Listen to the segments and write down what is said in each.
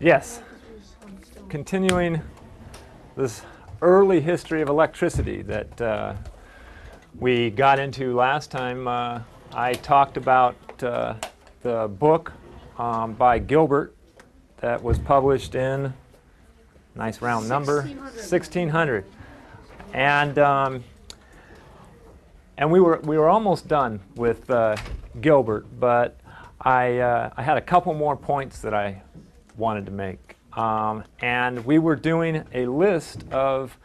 Yes, continuing this early history of electricity that we got into last time. I talked about the book by Gilbert that was published in, nice round number, 1600. And we were almost done with Gilbert, but I had a couple more points that I wanted to make. And we were doing a list of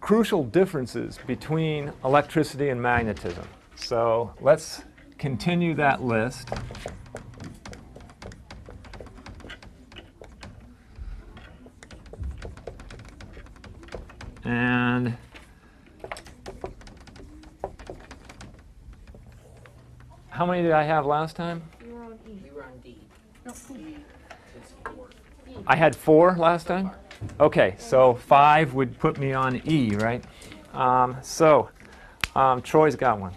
crucial differences between electricity and magnetism. So let's continue that list. And how many did I have last time? You were on E. We were on D. No, E. It's 4. I had 4 last time? Okay, so 5 would put me on E, right? Troy's got one.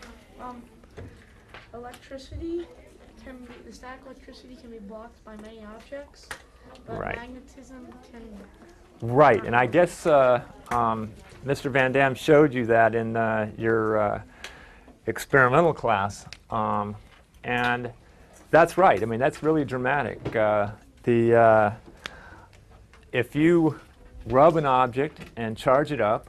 Electricity can be, the static electricity can be blocked by many objects, but Right. magnetism can. Right, and I guess Mr. Van Dam showed you that in your experimental class. And that's right. I mean, that's really dramatic. If you rub an object and charge it up,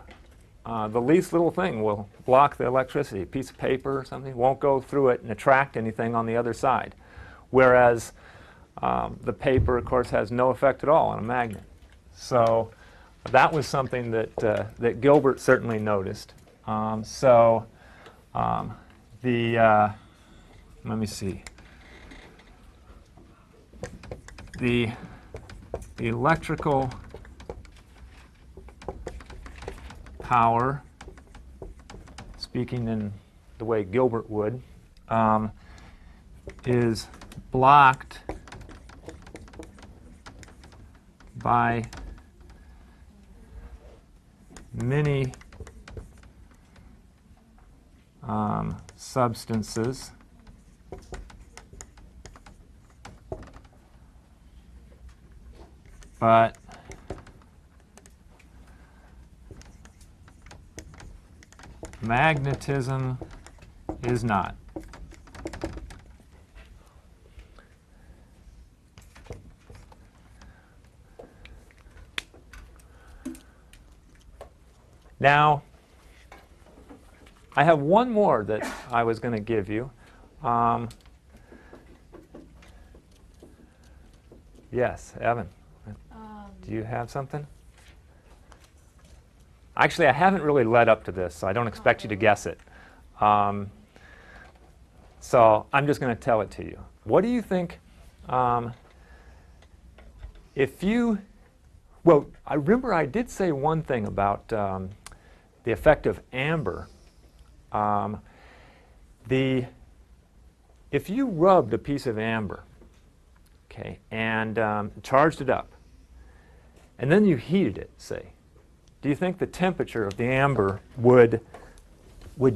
the least little thing will block the electricity. A piece of paper or something won't go through it and attract anything on the other side. Whereas the paper, of course, has no effect at all on a magnet. So that was something that Gilbert certainly noticed. Let me see. The electrical power, speaking in the way Gilbert would, is blocked by many substances, but magnetism is not. Now, I have one more that I was going to give you. Yes, Evan. Do you have something? Actually, I haven't really led up to this, so I don't expect you to guess it. So I'm just going to tell it to you. What do you think if you, well, I remember I did say one thing about the effect of amber. If you rubbed a piece of amber, okay, and charged it up, and then you heated it, say, do you think the temperature of the amber would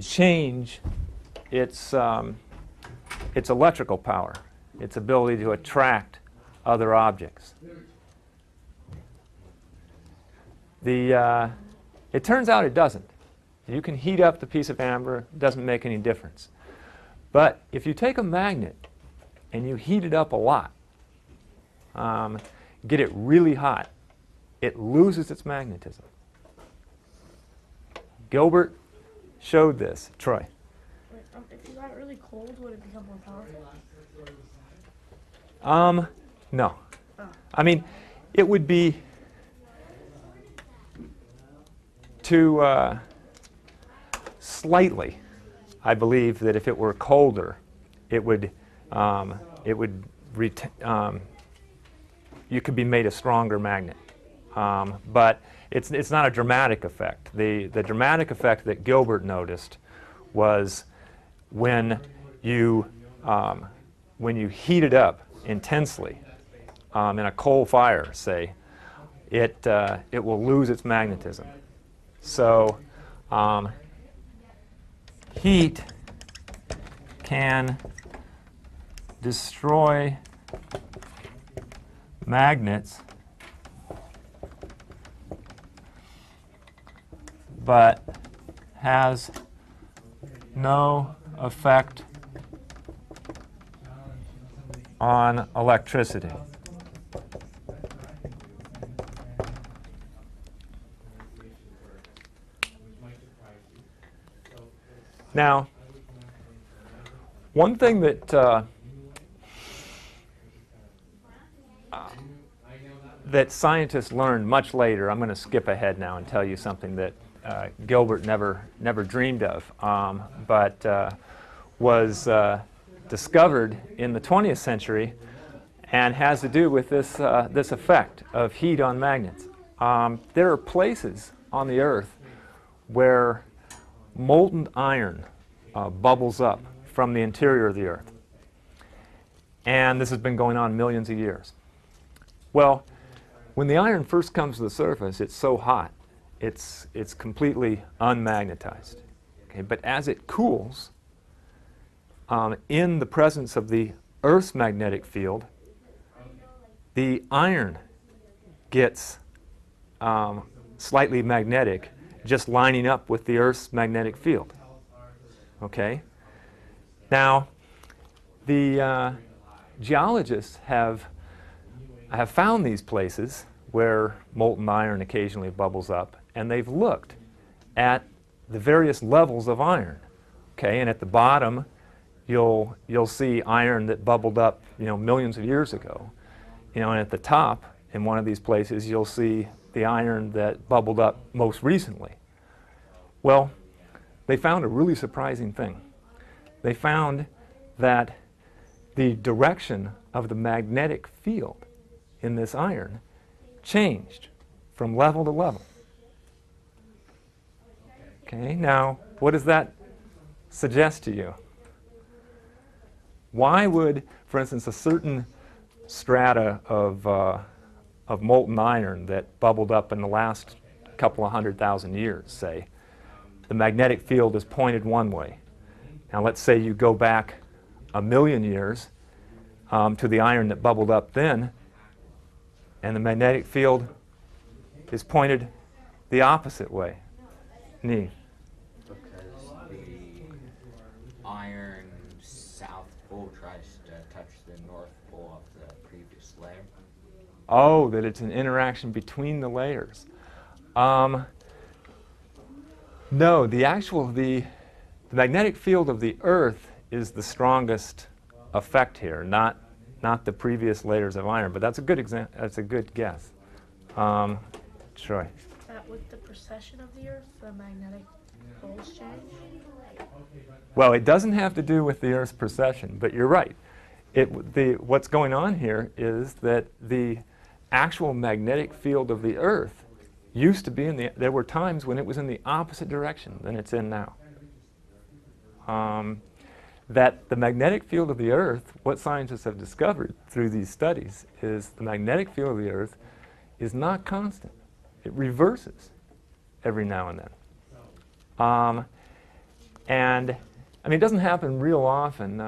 change its electrical power, its ability to attract other objects? It turns out it doesn't. You can heat up the piece of amber, it doesn't make any difference. But if you take a magnet and you heat it up a lot, get it really hot, it loses its magnetism. Gilbert showed this. Troy. Wait, if you got it really cold, would it become more powerful? No. Oh. I mean, it would be to slightly. I believe that if it were colder, you could be made a stronger magnet. But it's not a dramatic effect. The dramatic effect that Gilbert noticed was when you heat it up intensely in a coal fire, say, it will lose its magnetism. So heat can destroy magnets, but has no effect on electricity. Now, one thing that scientists learned much later, I'm going to skip ahead now and tell you something that Gilbert never dreamed of, but was discovered in the 20th century and has to do with this, this effect of heat on magnets. There are places on the Earth where molten iron bubbles up from the interior of the Earth. And this has been going on millions of years. Well, when the iron first comes to the surface, it's so hot, it's completely unmagnetized. Okay? But as it cools, in the presence of the Earth's magnetic field, the iron gets slightly magnetic, just lining up with the Earth's magnetic field. Okay? Now, the geologists have found these places where molten iron occasionally bubbles up, and they've looked at the various levels of iron. Okay? And at the bottom, you'll see iron that bubbled up, millions of years ago. And at the top, in one of these places, you'll see the iron that bubbled up most recently. Well, they found a really surprising thing. They found that the direction of the magnetic field in this iron changed from level to level. Okay, now what does that suggest to you? Why would, for instance, a certain strata of molten iron that bubbled up in the last couple of 100,000 years, say, the magnetic field is pointed one way. Now let's say you go back 1,000,000 years to the iron that bubbled up then, and the magnetic field is pointed the opposite way. Neve. Because the iron south pole tries to touch the north pole of the previous layer. Oh, that it's an interaction between the layers. No, the magnetic field of the Earth is the strongest effect here, not the previous layers of iron. But that's a good that's a good guess. Troy. With the precession of the Earth, the magnetic poles change? Well, it doesn't have to do with the Earth's precession, but you're right. What's going on here is that the actual magnetic field of the Earth used to be there were times when it was in the opposite direction than it's in now. That the magnetic field of the Earth, what scientists have discovered through these studies, is the magnetic field of the Earth is not constant. It reverses every now and then. And I mean, it doesn't happen real often.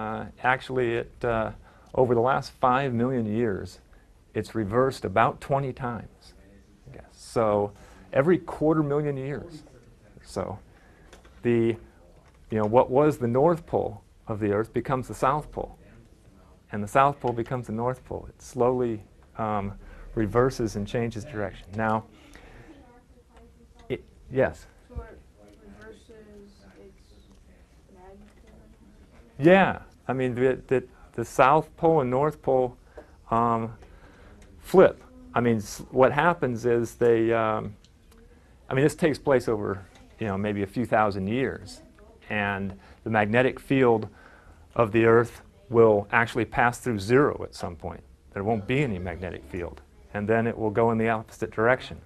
Actually, over the last 5 million years, it's reversed about 20 times. I guess. So every 250,000 years. So what was the North Pole of the Earth becomes the South Pole. And the South Pole becomes the North Pole. It slowly reverses and changes direction. Now, yes? So it reverses its magnetism? Yeah. I mean, the South Pole and North Pole flip. I mean, what happens is this takes place over, maybe a few thousand years. And the magnetic field of the Earth will actually pass through zero at some point. There won't be any magnetic field. And then it will go in the opposite direction.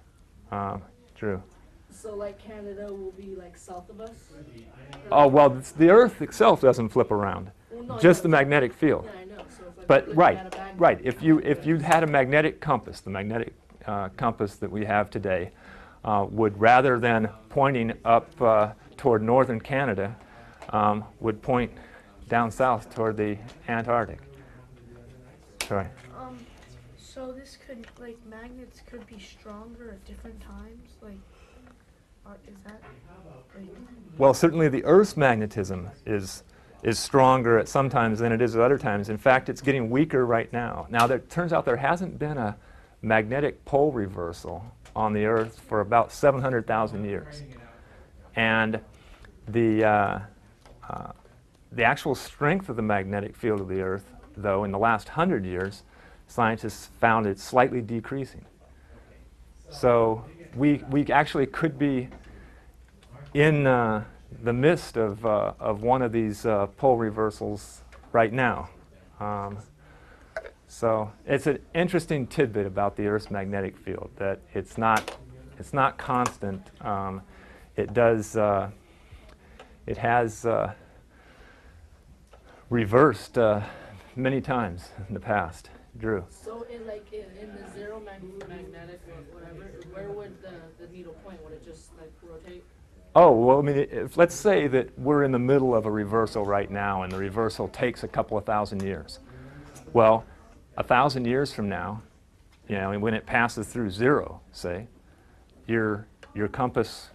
Drew. So like Canada will be like south of us? Oh, well, the Earth itself doesn't flip around. Well, no, Just I the know. magnetic field. Yeah, I know. So if But looking right, at a magnet- right. If you had a magnetic compass, the magnetic compass that we have today, would rather than pointing up toward northern Canada, would point down south toward the Antarctic. Sorry. So this could, like, magnets could be stronger at different times, like, is that, like, Well, certainly the Earth's magnetism is stronger at some times than it is at other times. In fact, it's getting weaker right now. Now, there turns out there hasn't been a magnetic pole reversal on the Earth for about 700,000 years. And the actual strength of the magnetic field of the Earth, though, in the last 100 years, scientists found it slightly decreasing. So we actually could be in the midst of one of these pole reversals right now. So it's an interesting tidbit about the Earth's magnetic field, that it's not constant. It has reversed many times in the past. Drew. So in the zero magnetic or whatever, where would the needle point? Would it just like rotate? Oh, well, I mean, let's say that we're in the middle of a reversal right now, and the reversal takes a couple of thousand years. Well, 1,000 years from now, you know, when it passes through zero, say, your compass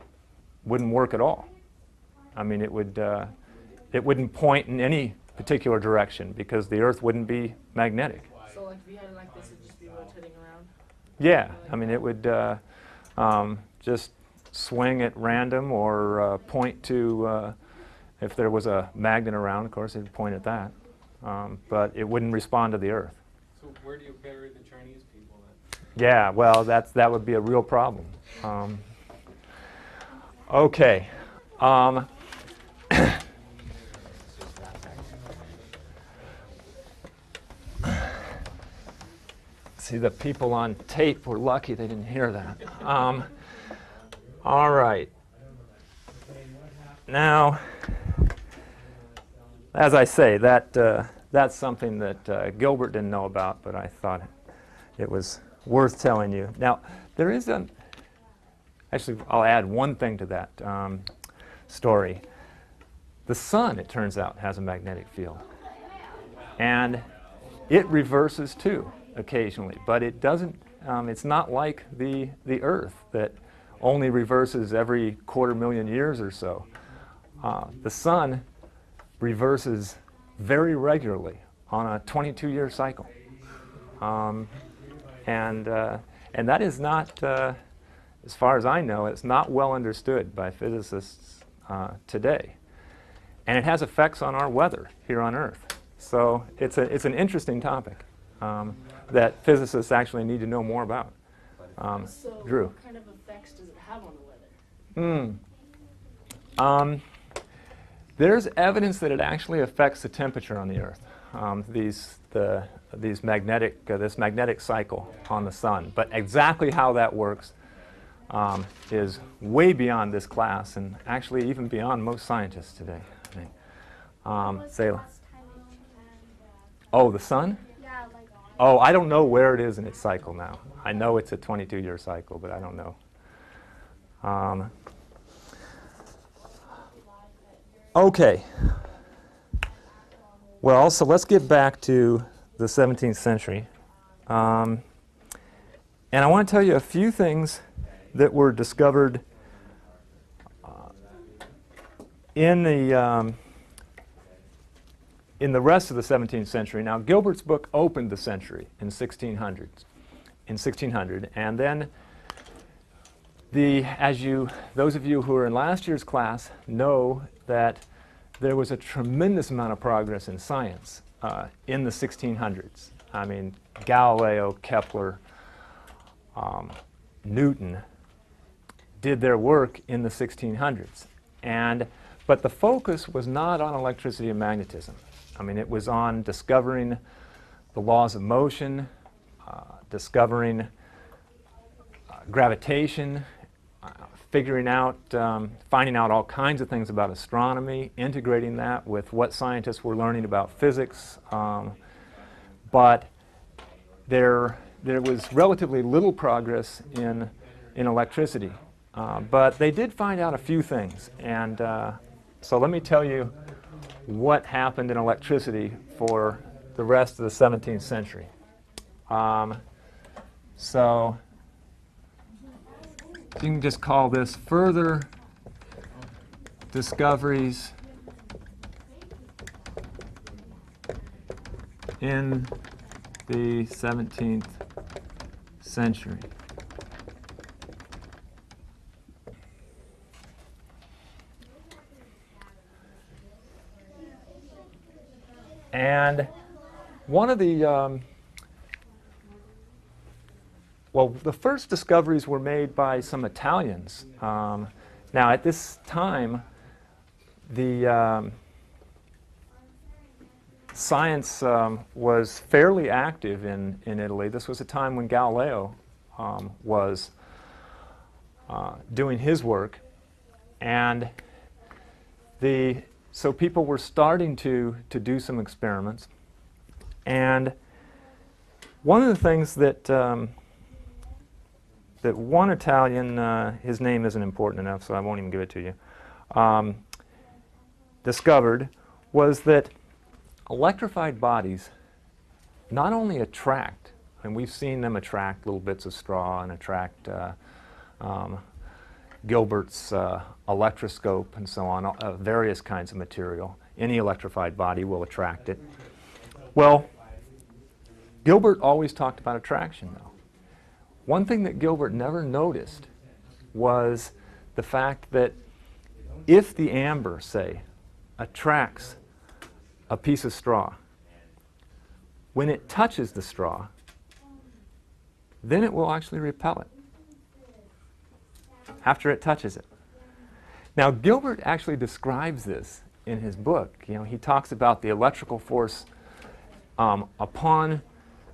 wouldn't work at all. I mean, it wouldn't point in any particular direction because the Earth wouldn't be magnetic. So like if you had it like this, it'd just be rotating around? Yeah, I mean, it would just swing at random or point to, if there was a magnet around, of course, it would point at that. But it wouldn't respond to the Earth. So where do you bury the Chinese people then? Yeah, well, that would be a real problem. Okay. See, the people on tape were lucky they didn't hear that. All right. Now, as I say, that's something that Gilbert didn't know about, but I thought it was worth telling you. Now, there is actually, I'll add one thing to that story. The sun, it turns out, has a magnetic field. And it reverses too, occasionally, but it doesn't, it's not like the Earth that only reverses every 250,000 years or so. The sun reverses very regularly on a 22-year cycle. And that is not, as far as I know, it's not well understood by physicists today. And it has effects on our weather here on Earth. So it's an interesting topic that physicists actually need to know more about. So Drew. what kind of effects does it have on the weather? There's evidence that it actually affects the temperature on the Earth. This magnetic cycle on the sun. But exactly how that works is way beyond this class, and actually even beyond most scientists today, I think. Oh, the sun? yeah, like, Oh, I don't know where it is in its cycle now. I know it's a 22-year cycle, but I don't know. Okay. Well, so let's get back to the 17th century. And I want to tell you a few things that were discovered in the rest of the 17th century. Now, Gilbert's book opened the century in 1600, and then those of you who were in last year's class know that there was a tremendous amount of progress in science in the 1600s. I mean, Galileo, Kepler, Newton did their work in the 1600s. But the focus was not on electricity and magnetism. I mean, it was on discovering the laws of motion, discovering gravitation, finding out all kinds of things about astronomy, integrating that with what scientists were learning about physics. But there was relatively little progress in electricity. But they did find out a few things. And so let me tell you what happened in electricity for the rest of the 17th century. So you can just call this further discoveries in the 17th century. And one of the, well, the first discoveries were made by some Italians. Now, at this time, the science was fairly active in Italy. This was a time when Galileo was doing his work. And so people were starting to do some experiments. And one of the things that that one Italian, his name isn't important enough, so I won't even give it to you, discovered was that electrified bodies not only attract, and we've seen them attract little bits of straw and attract Gilbert's electroscope and so on, various kinds of material. Any electrified body will attract it. Well, Gilbert always talked about attraction, though. One thing that Gilbert never noticed was the fact that if the amber, say, attracts a piece of straw, when it touches the straw, then it will actually repel it after it touches it. Now, Gilbert actually describes this in his book. You know, he talks about the electrical force upon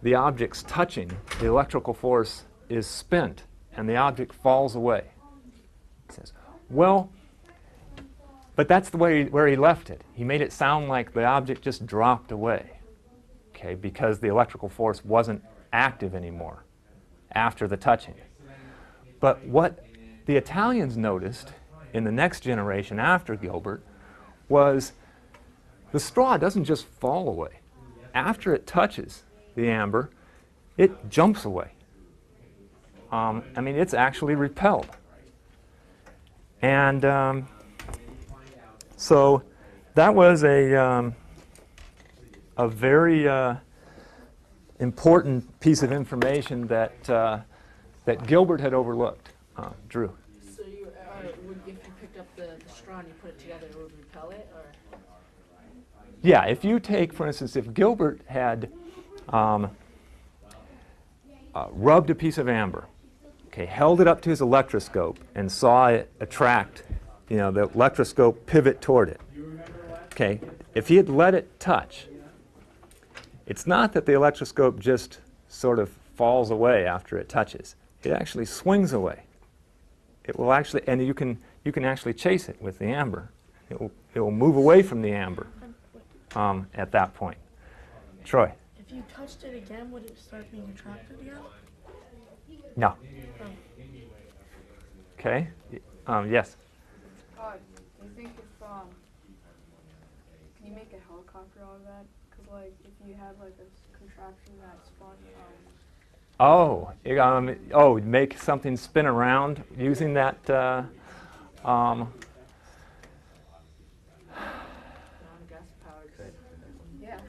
the object's touching. The electrical force is spent, and the object falls away. He says, well, but that's the way where he left it. He made it sound like the object just dropped away, okay, because the electrical force wasn't active anymore after the touching. But what the Italians noticed in the next generation after Gilbert was the straw doesn't just fall away. After it touches the amber, it jumps away. I mean, it's actually repelled. And so that was a very important piece of information that, that Gilbert had overlooked. Drew? So if you picked up the straw and you put it together, it would repel it? Or? Yeah, if you take, for instance, if Gilbert had rubbed a piece of amber, okay, held it up to his electroscope and saw it attract, you know, the electroscope pivot toward it. Okay, if he had let it touch, it's not that the electroscope just sort of falls away after it touches. It actually swings away. It will actually, and you can actually chase it with the amber. It will move away from the amber at that point. Troy? If you touched it again, would it start being attracted again? No. Okay. Yes. Do you think if can you make a helicopter out of that? Because like if you had like a contraption that spun. Oh, make something spin around using that. Non-gas powered. Yeah.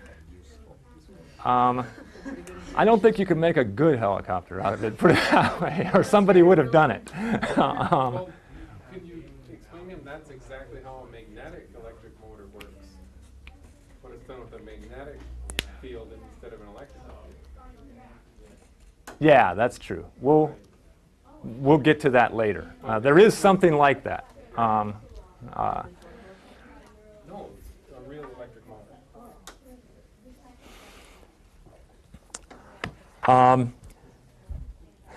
I don't think you could make a good helicopter out of it, put it that way, or somebody would have done it. Well, can you explain to him that's exactly how a magnetic electric motor works? But it's done with a magnetic field instead of an electric field. Yeah, that's true. We'll get to that later. There is something like that. No, it's a real electric motor.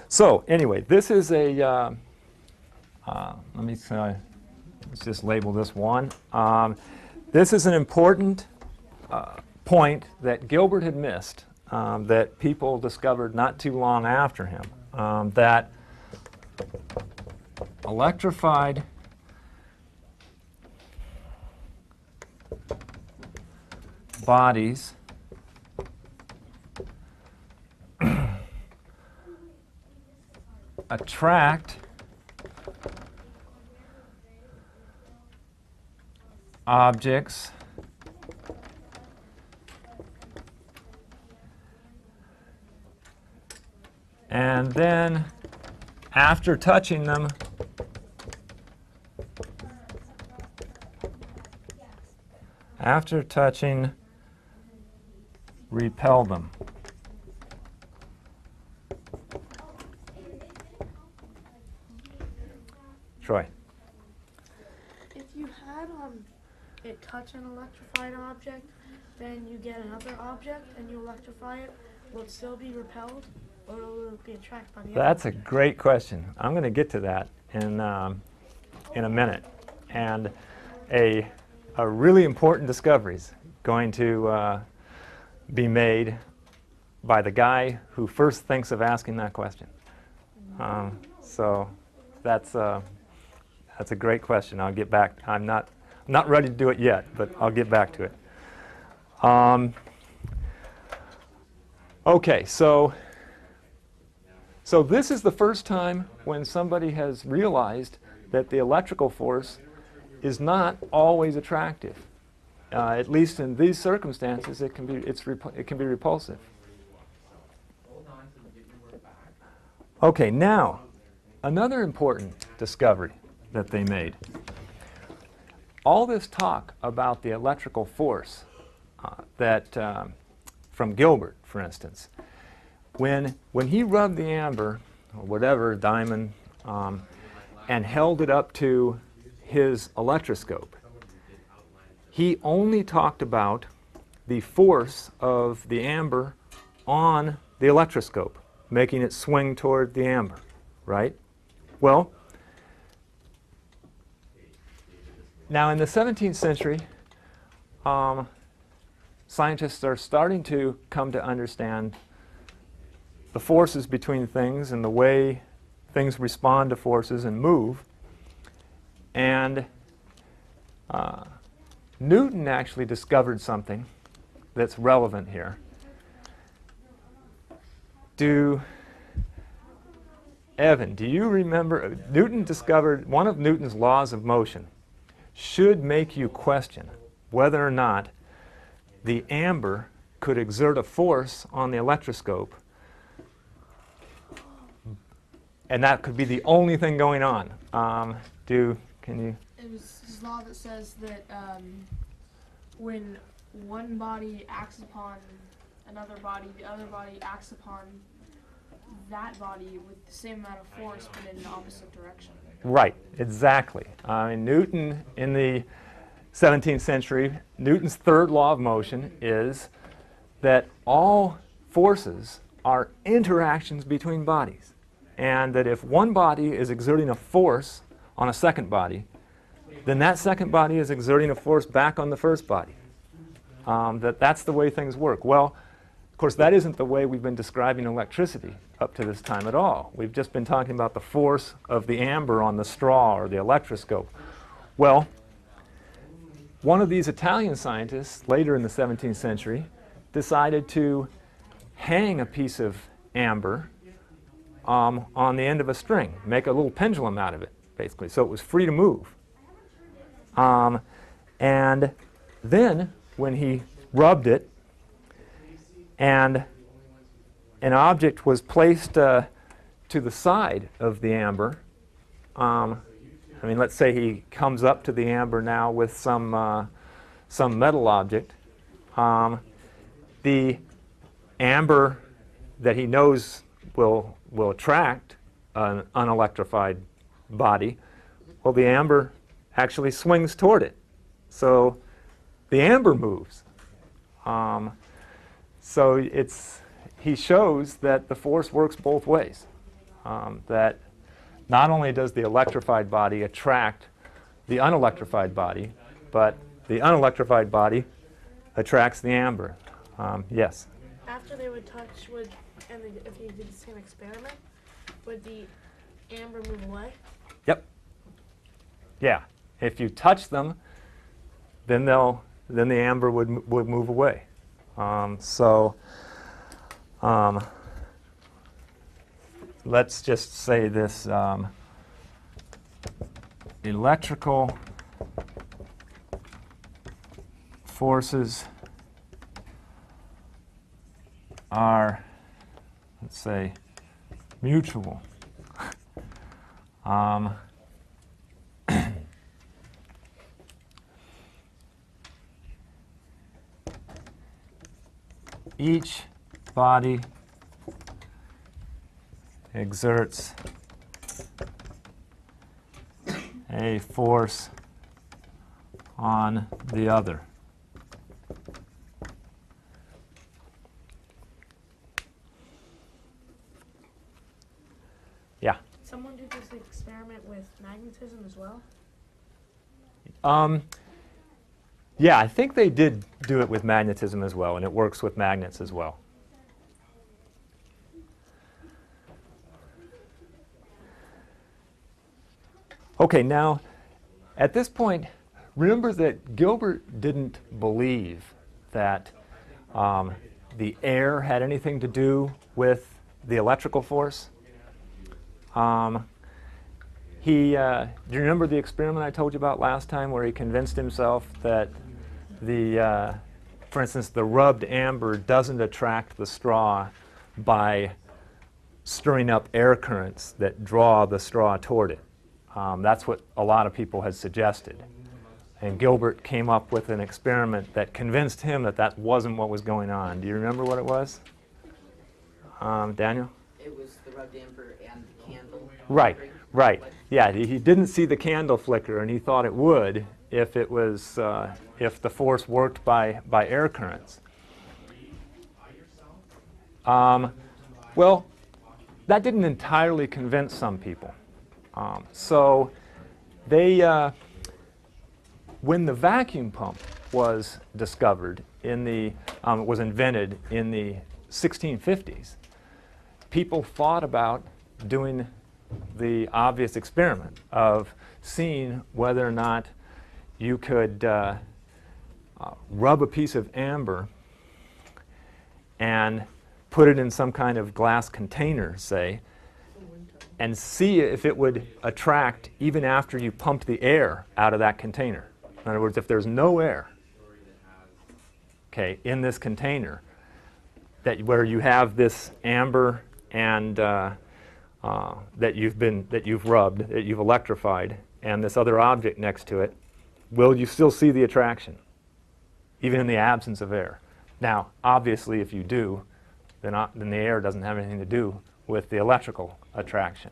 So anyway, this is a, let's just label this one. This is an important point that Gilbert had missed, that people discovered not too long after him, that electrified bodies attract objects and then after touching them repel them. Troy. If you had it touch an electrified object, then you get another object and you electrify it, will it still be repelled or will it be attracted by the other? That's a great question. I'm going to get to that in a minute. And a really important discovery is going to be made by the guy who first thinks of asking that question. So that's a great question. I'll get back. I'm not ready to do it yet, but I'll get back to it. Okay, so this is the first time when somebody has realized that the electrical force is not always attractive. At least in these circumstances, it can be repulsive. Okay, now another important discovery that they made. All this talk about the electrical force from Gilbert, for instance, when he rubbed the amber or whatever diamond and held it up to his electroscope, he only talked about the force of the amber on the electroscope, making it swing toward the amber, right? Well, now in the 17th century, scientists are starting to come to understand the forces between things and the way things respond to forces and move. And Newton actually discovered something that's relevant here. Evan, do you remember, Newton discovered one of Newton's laws of motion should make you question whether or not the amber could exert a force on the electroscope, and that could be the only thing going on. Can you? It was his law that says that when one body acts upon another body, the other body acts upon that body with the same amount of force but in an opposite direction. Right, exactly. Newton, in the 17th century, Newton's third law of motion is that all forces are interactions between bodies, and that if one body is exerting a force on a second body, then that second body is exerting a force back on the first body. That's the way things work. Well, of course, that isn't the way we've been describing electricity up to this time at all. We've just been talking about the force of the amber on the straw or the electroscope. Well, one of these Italian scientists, later in the 17th century, decided to hang a piece of amber on the end of a string, make a little pendulum out of it, basically, so it was free to move. And then, when he rubbed it, and an object was placed to the side of the amber, let's say he comes up to the amber now with some metal object. The amber that he knows will attract an unelectrified body, well, the amber actually swings toward it. So the amber moves. So he shows that the force works both ways. That not only does the electrified body attract the unelectrified body, but the unelectrified body attracts the amber. Yes? After they would touch, if you did the same experiment, would the amber move away? Yep. Yeah. If you touch them, then the amber would move away. let's just say this electrical forces are, let's say, mutual. Each body exerts a force on the other. Yeah. Someone did this experiment with magnetism as well? Yeah, I think they did do it with magnetism as well, and it works with magnets as well. Okay, now, at this point, remember that Gilbert didn't believe that the air had anything to do with the electrical force. Do you remember the experiment I told you about last time where he convinced himself that for instance, the rubbed amber doesn't attract the straw by stirring up air currents that draw the straw toward it? That's what a lot of people had suggested. And Gilbert came up with an experiment that convinced him that that wasn't what was going on. Do you remember what it was? Daniel? It was the rubbed amber and the candle. Right, right. Yeah, he didn't see the candle flicker, and he thought it would if it was if the force worked by air currents. Well, that didn't entirely convince some people. So they, when the vacuum pump was discovered in the, was invented in the 1650s, people thought about doing the obvious experiment of seeing whether or not you could rub a piece of amber and put it in some kind of glass container, say, and see if it would attract even after you pumped the air out of that container. In other words, if there's no air, okay, in this container, where you have this amber and that you've rubbed, that you've electrified, and this other object next to it, will you still see the attraction, even in the absence of air? Now, obviously, if you do, then the air doesn't have anything to do with the electrical attraction.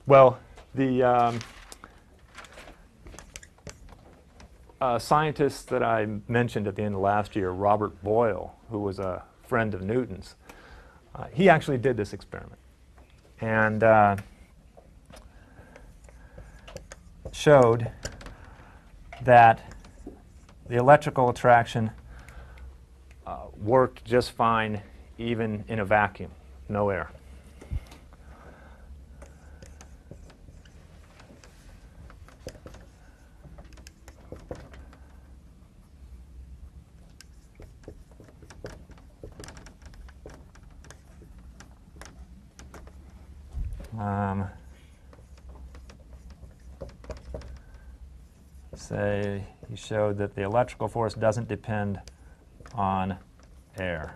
Well, the scientist that I mentioned at the end of last year, Robert Boyle, who was a friend of Newton's, he actually did this experiment and showed that the electrical attraction worked just fine even in a vacuum, no air. Say he showed that the electrical force doesn't depend on air.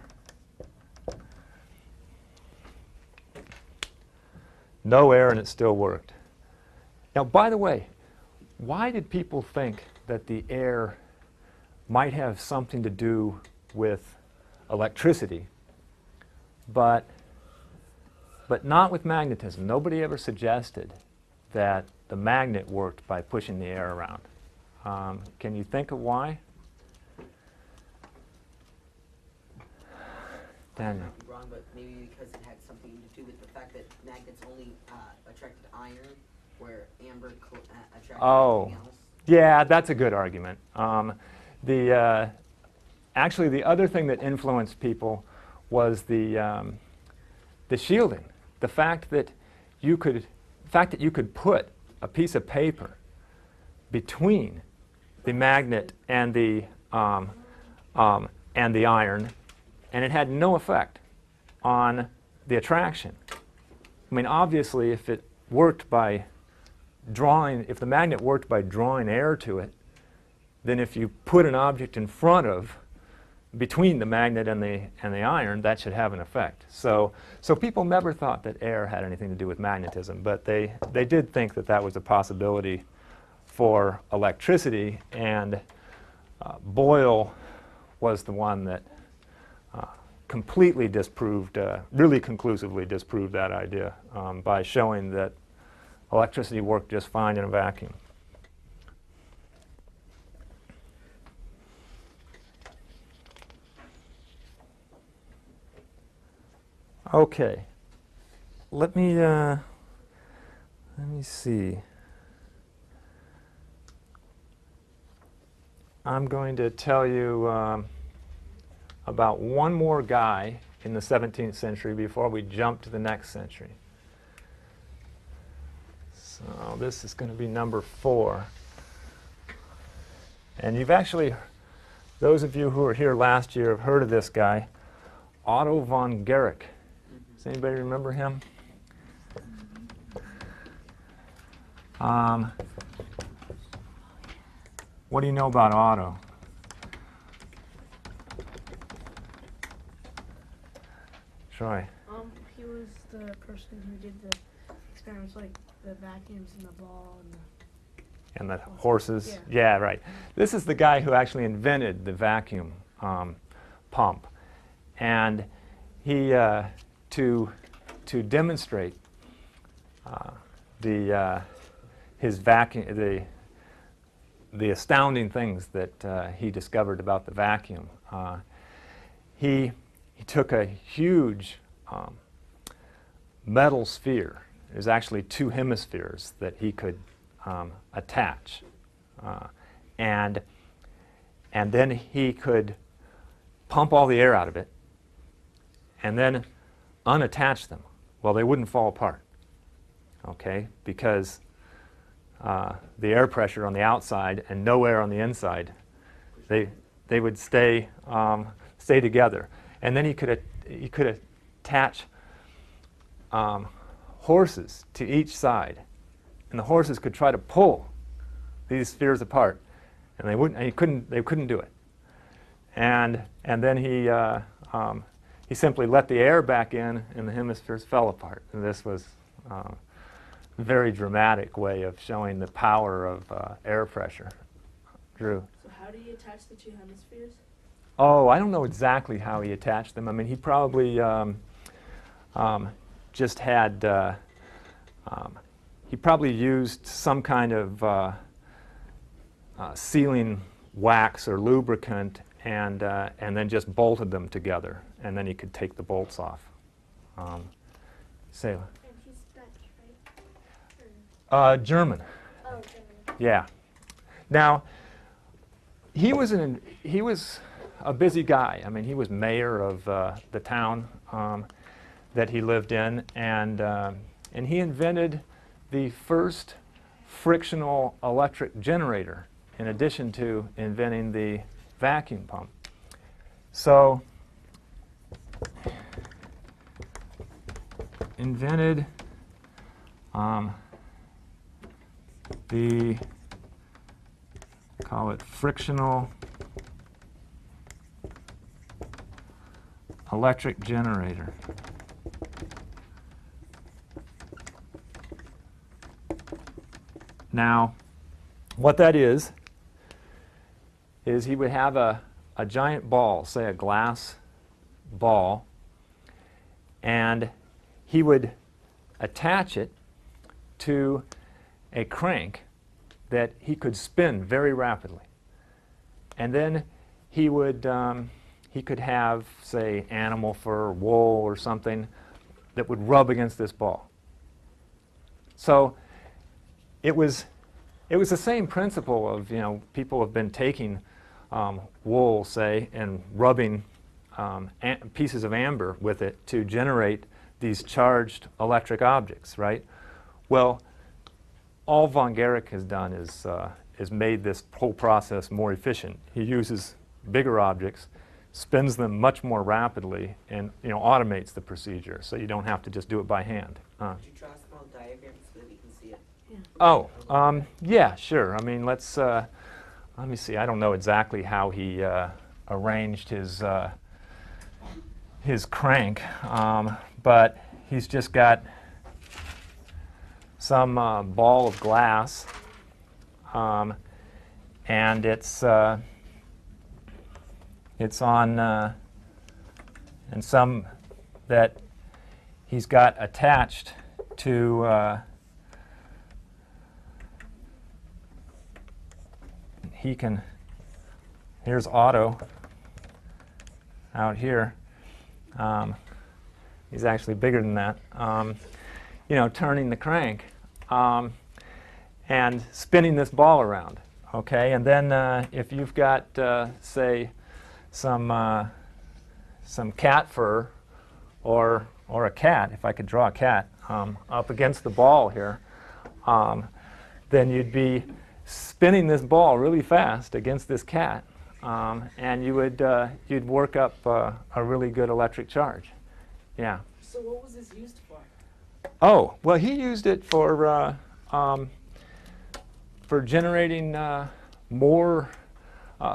No air and it still worked. Now, by the way, why did people think that the air might have something to do with electricity, but not with magnetism? Nobody ever suggested that the magnet worked by pushing the air around. Can you think of why? Daniel. I might be wrong, but maybe because it had something to do with the fact that magnets only attracted iron, where amber attracted everything else. Yeah, that's a good argument. Actually, the other thing that influenced people was the shielding. The fact that you could put a piece of paper between the magnet and the iron, and it had no effect on the attraction. I mean, obviously, if it worked by drawing, if the magnet worked by drawing air to it, then if you put an object in front of, between the magnet and the iron, that should have an effect. So people never thought that air had anything to do with magnetism, but they did think that that was a possibility for electricity, and Boyle was the one that completely disproved, really conclusively disproved that idea by showing that electricity worked just fine in a vacuum. Okay, let me see. I'm going to tell you about one more guy in the 17th century before we jump to the next century. So this is going to be number 4. And you've actually, those of you who were here last year have heard of this guy, Otto von Guericke. Does anybody remember him? What do you know about Otto? Troy. He was the person who did the experiments, like the vacuums and the ball and the Horses? Yeah. Yeah, right. This is the guy who actually invented the vacuum pump. And he, to demonstrate his vacuum, the astounding things that he discovered about the vacuum, he took a huge metal sphere. There's actually 2 hemispheres that he could attach, and then he could pump all the air out of it, and then unattach them. Well, they wouldn't fall apart, okay, because the air pressure on the outside and no air on the inside, they would stay together. And then he could attach horses to each side, and the horses could try to pull these spheres apart, and they wouldn't. And they couldn't do it. And then he simply let the air back in, and the hemispheres fell apart. And this was a very dramatic way of showing the power of air pressure. Drew. So how do you attach the 2 hemispheres? Oh, I don't know exactly how he attached them. I mean, he probably just had, he probably used some kind of sealing wax or lubricant, and then just bolted them together, and then he could take the bolts off. Say, And he's Dutch, right? German. Oh, German. Yeah. Now, he was a busy guy. I mean, he was mayor of the town that he lived in, and he invented the first frictional electric generator, in addition to inventing the vacuum pump. So, invented the, call it frictional electric generator. Now, what that is he would have a giant ball, say a glass ball, and he would attach it to a crank that he could spin very rapidly. And then he would he could have, say, animal fur, wool, or something that would rub against this ball. So it was the same principle of, people have been taking wool, say, and rubbing pieces of amber with it to generate these charged electric objects, right? Well, all von Guericke has done is made this whole process more efficient. He uses bigger objects spins them much more rapidly and automates the procedure, so you don't have to just do it by hand. Could you draw a small diagram so that we can see it? Oh, yeah, sure. I mean, let me see. I don't know exactly how he arranged his crank, but he's just got some ball of glass, and it's on and some that he's got attached to. He can. Here's Otto out here. He's actually bigger than that. Turning the crank and spinning this ball around. Okay, and then if you've got, say, some cat fur or a cat, if I could draw a cat up against the ball here, then you'd be spinning this ball really fast against this cat, and you'd work up a really good electric charge. Yeah. So what was this used for? Oh, well, he used it for generating more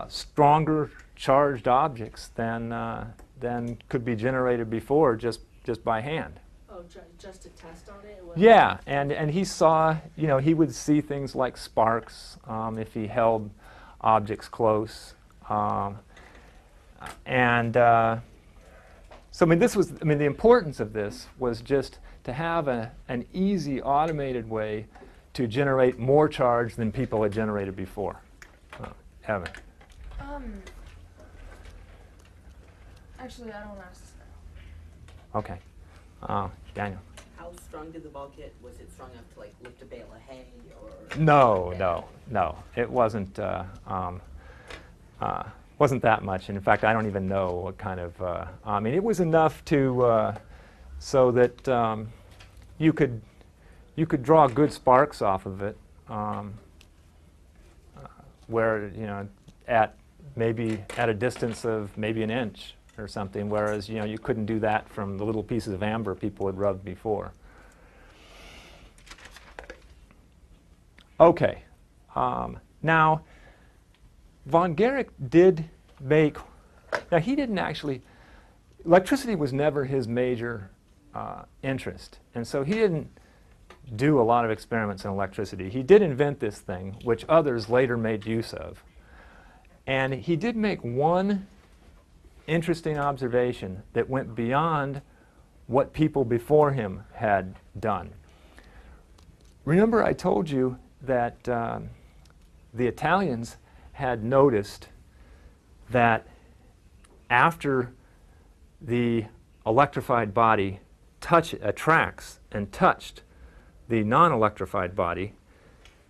stronger charged objects than could be generated before just by hand. Oh, just to test on it? Yeah, and he saw, he would see things like sparks if he held objects close. So, the importance of this was just to have an easy, automated way to generate more charge than people had generated before. Evan. Actually, I don't ask this now. Okay. Daniel. How strong did the ball get? Was it strong enough to lift a bale of hay or? No. It wasn't. Wasn't that much. And in fact, I don't even know what kind of. It was enough to so that you could draw good sparks off of it, where at a distance of maybe an inch or something, whereas you couldn't do that from the little pieces of amber people had rubbed before. Okay, now von Guericke did make. Now he didn't actually. Electricity was never his major interest, and so he didn't do a lot of experiments in electricity. He did invent this thing, which others later made use of, and he did make one interesting observation that went beyond what people before him had done. Remember, I told you that the Italians had noticed that after the electrified body attracts and touched the non-electrified body,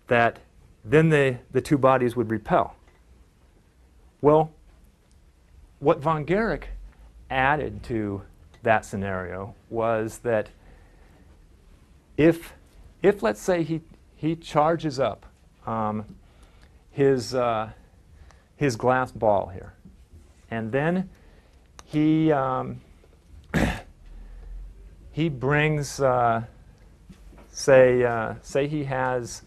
that then the two bodies would repel. Well, what von Guericke added to that scenario was that if let's say he charges up his glass ball here, and then he brings say he has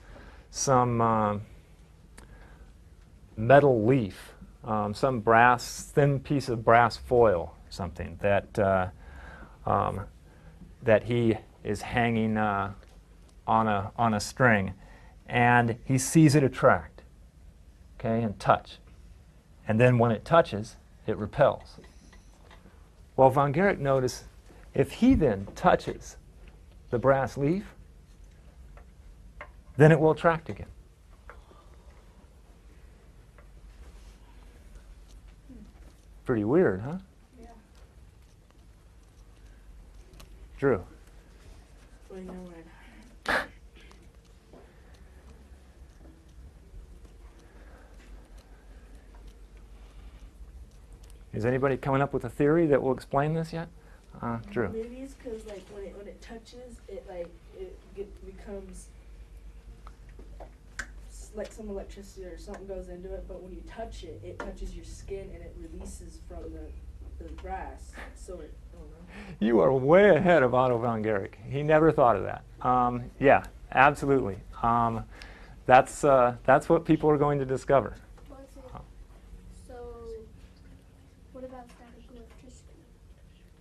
some metal leaf, some thin piece of brass foil, something that he is hanging on a string, and he sees it attract, okay, and touch, and then when it touches, it repels. Well, von Guericke noticed if he then touches the brass leaf, then it will attract again. Pretty weird, huh? Yeah. Drew. Wait, no, wait. Is anybody coming up with a theory that will explain this yet? Drew. Maybe it's because when it touches, it becomes like some electricity or something goes into it, but when you touch it, it touches your skin and it releases from the brass. So it, I don't know. You are way ahead of Otto von Guericke. He never thought of that. Yeah, absolutely. That's what people are going to discover. Was it, so, what about static electricity?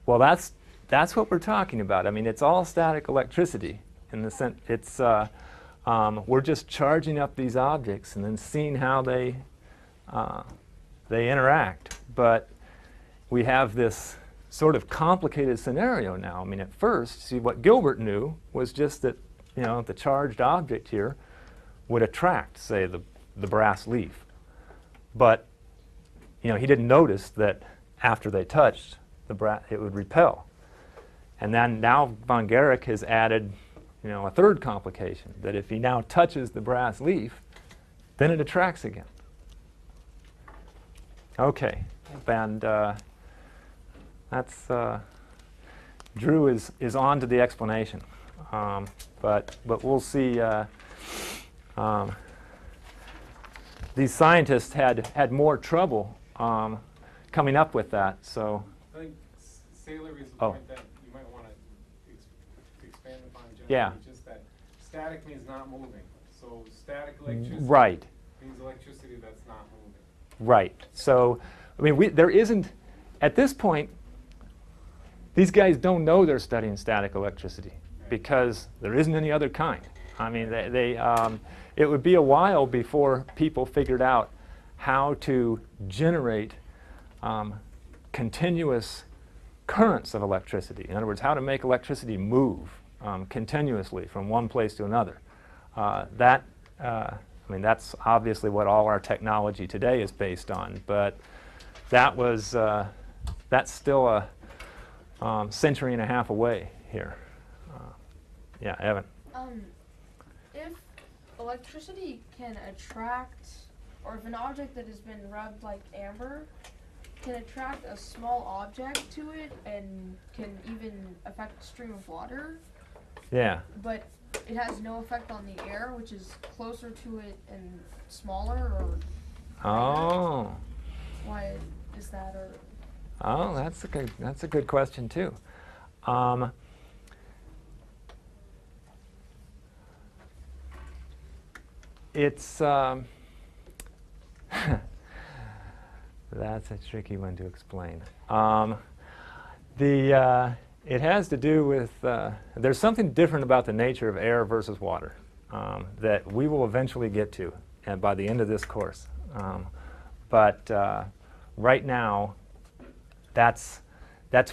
Well, that's what we're talking about. I mean, it's all static electricity in the sense it's we're just charging up these objects and then seeing how they interact. But we have this sort of complicated scenario now. I mean, at first, see, what Gilbert knew was just that, you know, the charged object here would attract, say, the brass leaf. But, you know, he didn't notice that after they touched the brass, it would repel. And then now von Guericke has added, you know, a third complication, that if he now touches the brass leaf, then it attracts again. Okay, and that's Drew is on to the explanation, but we'll see. These scientists had more trouble coming up with that. So I think Sailor is the Oh. point that you might want to expand upon, John. Yeah. It's just that static means not moving. So static electricity right, means electricity that's not moving. right. So I mean, there isn't at this point. These guys don't know they're studying static electricity because there isn't any other kind. I mean, it would be a while before people figured out how to generate continuous currents of electricity. In other words, how to make electricity move continuously from one place to another. I mean, that's obviously what all our technology today is based on. But that's still a century and a half away here. Yeah, Evan. If electricity can attract, or if an object that has been rubbed like amber can attract a small object to it and can even affect a stream of water, Yeah. but it has no effect on the air, which is closer to it and smaller, or Oh. why is that? Or Oh, that's a good question too. It's that's a tricky one to explain. It has to do with there's something different about the nature of air versus water that we will eventually get to, and by the end of this course. But right now, that's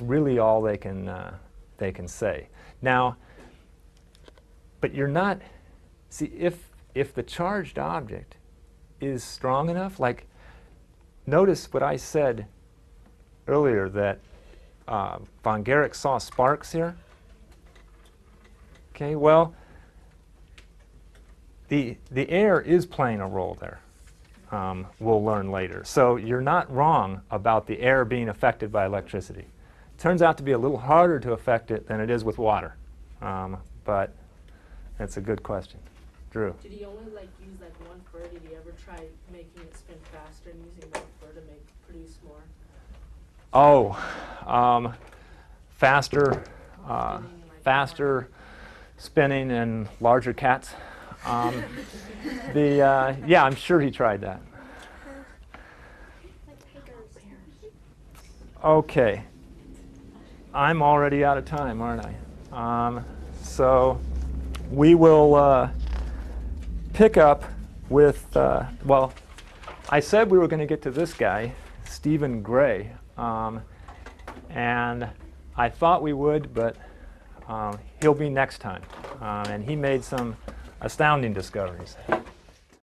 really all they can say. Now, but you're not. See, if the charged object is strong enough, like notice what I said earlier, that von Guericke saw sparks here. Okay, well, the air is playing a role there. We'll learn later. So you're not wrong about the air being affected by electricity. It turns out to be a little harder to affect it than it is with water. But that's a good question. Drew. Did he only like use like one fur? Did he ever try making it spin faster and using that fur to produce more? Oh, faster, Spinning, like, faster spinning and larger cats. Yeah, I'm sure he tried that. Like Pegasus. Okay, I'm already out of time, aren't I? So we will pick up with, well, I said we were going to get to this guy, Stephen Gray, and I thought we would, but he'll be next time. And he made some astounding discoveries.